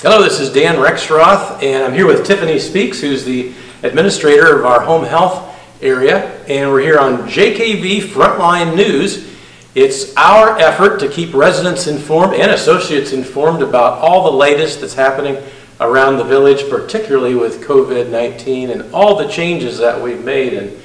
Hello, this is Dan Rexroth, and I'm here with Tiffany Speaks, who's the administrator of our home health area, and we're here on JKV Frontline News. It's our effort to keep residents informed and associates informed about all the latest that's happening around the village, particularly with COVID-19 and all the changes that we've made. And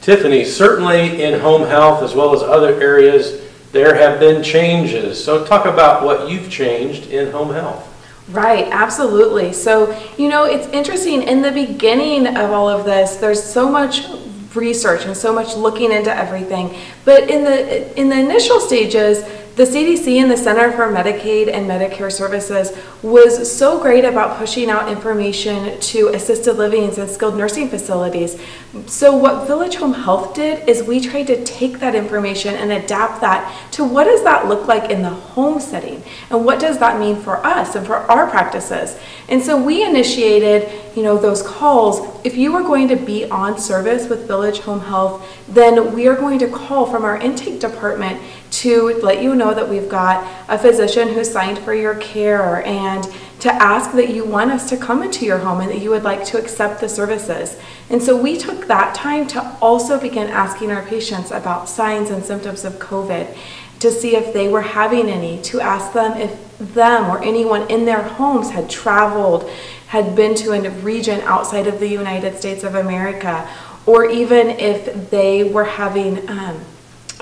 Tiffany, certainly in home health as well as other areas, there have been changes. So talk about what you've changed in home health. Right, absolutely. So, it's interesting. In the beginning of all of this, there's so much research and so much looking into everything. But in the initial stages, the CDC and the Center for Medicaid and Medicare Services was so great about pushing out information to assisted livings and skilled nursing facilities. So what Village Home Health did is we tried to take that information and adapt that to what does that look like in the home setting, and what does that mean for us and for our practices. And so we initiated, those calls. If you are going to be on service with Village Home Health, then we are going to call from our intake department to let you know that we've got a physician who signed for your care, and to ask that you want us to come into your home and that you would like to accept the services. And so we took that time to also begin asking our patients about signs and symptoms of COVID, to see if they were having any, to ask them if them or anyone in their homes had traveled, had been to a region outside of the United States of America, or even if they were having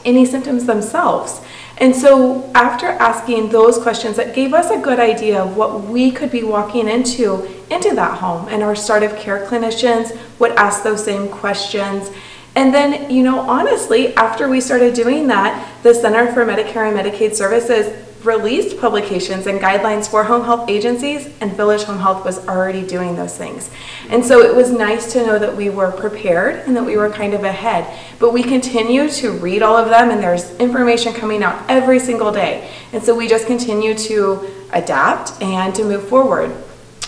any symptoms themselves. And so after asking those questions, that gave us a good idea of what we could be walking into that home. And our start of care clinicians would ask those same questions. And then, honestly, after we started doing that, the Center for Medicare and Medicaid Services released publications and guidelines for home health agencies, and Village Home Health was already doing those things. And so it was nice to know that we were prepared and that we were kind of ahead. But we continue to read all of them, and there's information coming out every single day. And so we just continue to adapt and to move forward.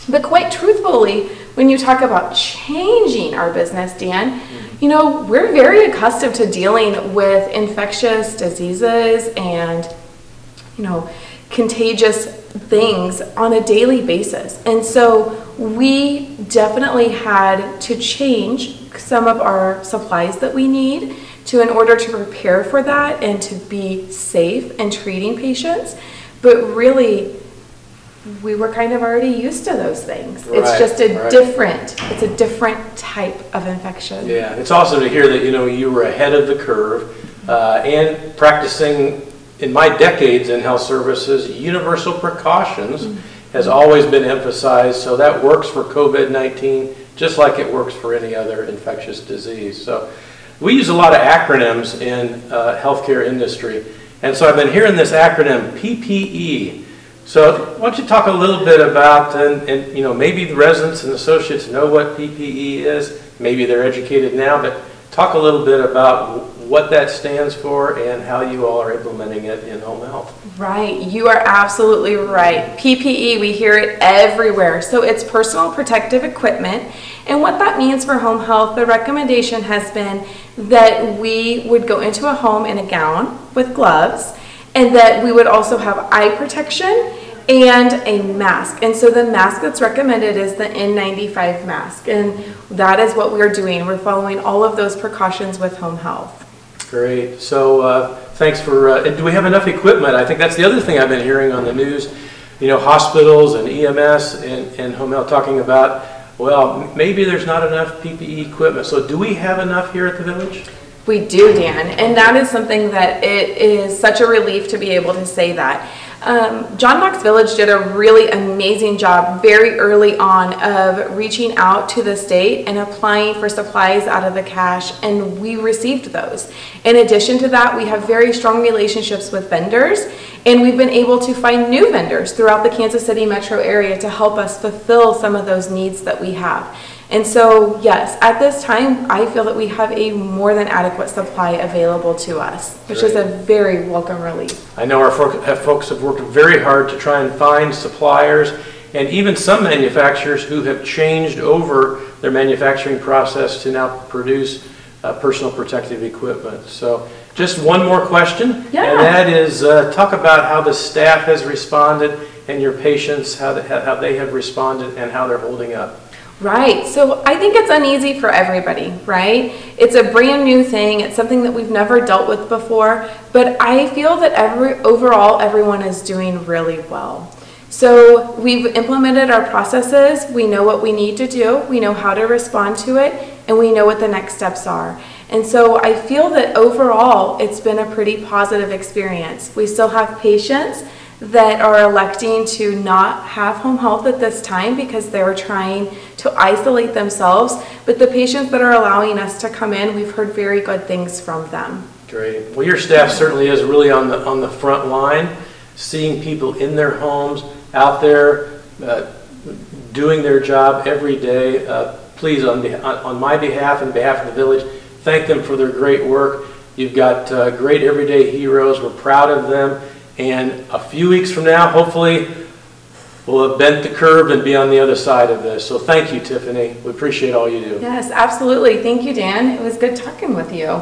But quite truthfully, when you talk about changing our business, Dan, we're very accustomed to dealing with infectious diseases and contagious things on a daily basis. And so we definitely had to change some of our supplies that we need in order to prepare for that and to be safe in treating patients. But really, we were kind of already used to those things. Right, it's just it's a different type of infection. Yeah, it's awesome to hear that, you were ahead of the curve and practicing. In my decades in health services, universal precautions has always been emphasized, so that works for COVID-19 just like it works for any other infectious disease. So we use a lot of acronyms in healthcare industry, and so I've been hearing this acronym PPE. So why don't you talk a little bit about, and maybe the residents and associates know what PPE is, maybe they're educated now, but talk a little bit about what that stands for and how you all are implementing it in home health. Right, you are absolutely right. PPE, we hear it everywhere. So it's personal protective equipment. And what that means for home health, the recommendation has been that we would go into a home in a gown with gloves, and that we would also have eye protection and a mask. And so the mask that's recommended is the N95 mask. And that is what we're doing. We're following all of those precautions with home health. Great. So thanks for, do we have enough equipment? I think that's the other thing I've been hearing on the news, hospitals and EMS and home health talking about, well, maybe there's not enough PPE equipment. So do we have enough here at the village? We do, Dan, and that is something that it is such a relief to be able to say that. John Knox Village did a really amazing job very early on of reaching out to the state and applying for supplies out of the cash, and we received those. In addition to that, we have very strong relationships with vendors, and we've been able to find new vendors throughout the Kansas City metro area to help us fulfill some of those needs that we have. And so, yes, at this time, I feel that we have a more than adequate supply available to us, which is a very welcome relief. I know our folks have worked very hard to try and find suppliers, and even some manufacturers who have changed over their manufacturing process to now produce personal protective equipment. So just one more question, and that is talk about how the staff has responded and your patients, how they have responded and how they're holding up? Right. So I think it's uneasy for everybody, right? It's a brand new thing. It's something that we've never dealt with before, but I feel that overall everyone is doing really well. So we've implemented our processes. We know what we need to do. We know how to respond to it, and we know what the next steps are. And so I feel that overall it's been a pretty positive experience. We still have patients that are electing to not have home health at this time because they were trying to isolate themselves. But the patients that are allowing us to come in, we've heard very good things from them. Great. Well, your staff certainly is really on the front line, seeing people in their homes, out there, doing their job every day. Please, on my behalf and behalf of the village, thank them for their great work. You've got great everyday heroes. We're proud of them. And a few weeks from now, hopefully, we'll have bent the curve and be on the other side of this. So thank you, Tiffany. We appreciate all you do. Yes, absolutely. Thank you, Dan. It was good talking with you.